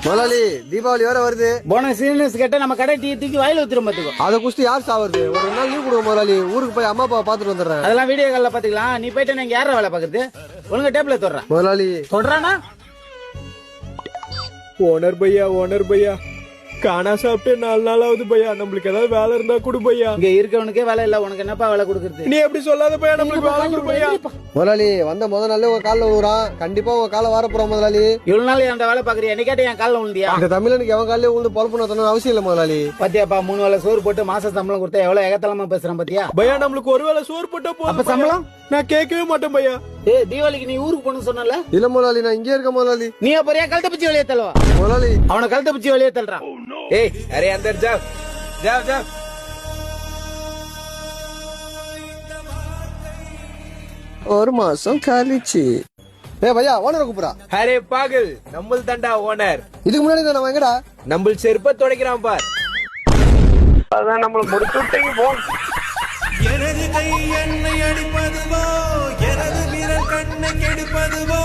முதலாளி தீபாவளி வேற வருது. போனஸ் சீனஸ் கேட்ட நம்ம கடை டீ தூக்கி வாயில ஊத்திரும் பாத்துக்கோ. அதை குஸ்தி யார் சாவுறது? ஒரு 2 நாள் லீவ் கொடுங்க முதலாளி. ஊருக்கு போய் அம்மா அப்பா பாத்துட்டு வந்துடுறேன். அதெல்லாம் வீடியோ கால்ல பாத்துக்கலாம். நீ போயிட்டு நீங்க யார வேலை பாக்குறது? ஒழுங்கா டேபிள்ல தொடுறா முதலாளி. தொடுறானா? ஓனர் பையா காணா சாப்பிட்டு 4 நாள் ஆகுது பையா. நம்மளுக்கு ஏதாவது வேலை இருந்தா கொடு பையா. இங்க இருக்கவனுக்கே வேலை இல்ல, உனக்கு என்னப்பா வேலை கொடுக்கறது? நீ எப்படி சொல்லாத பையா, நம்மளுக்கு வேலை கொடு பையா. முதலாளி வந்த நாள்ல உங்க காலில் விழுறான். கண்டிப்பா உங்க காலை வார போறோம் முதலாளி. இவ்வளவு நாள் என் வேலை பாக்குறியா? என்ன கேட்ட என் காலில் விழுந்தியா? இந்த தமிழனுக்கு எவன் காலையில விழுந்து பொழப்பு அவசியம் இல்ல முதலாளி. பாத்தியாப்பா, 3 வேளை சோறு போட்டு மாச சம்பளம் கொடுத்தா எவ்வளவு ஏகத்தலமா பேசுறான் பாத்தியா? பையா நம்மளுக்கு ஒருவேளை சோறு போட்டா அப்ப போதும். சம்பளம் நான் கேட்கவே மாட்டேன் பையா. தீபாவளிக்கு நீ ஊருக்கு போகணும்னு சொன்னல? இல்ல முதலாளி, நான் இங்கே இருக்க முதலாளி. நீ அப்பறியா கழுத்த பிச்சு வெளியே தள்ளுவா? முதலாளி அவனை கழுத்த பிச்சு வெளியே தள்ளுறான். अरे अंदर जाओ जाओ जाओ. ஒரு மாசம் கழிச்சு பையா ஓனர் கூப்பிடா. அரே பாகல், நம்மள் தண்டா ஓனர். இதுக்கு முன்னாடி நான் எங்கடா? நம்மள் செருப்ப துடைக்கிறான் பார். அதான் நம்மள முடிச்சு விட்டீங்க போ. எனது கை என்னை அடிப்பதுவோ, எனது வீரர் கண்ணை கெடுப்பதுவோ,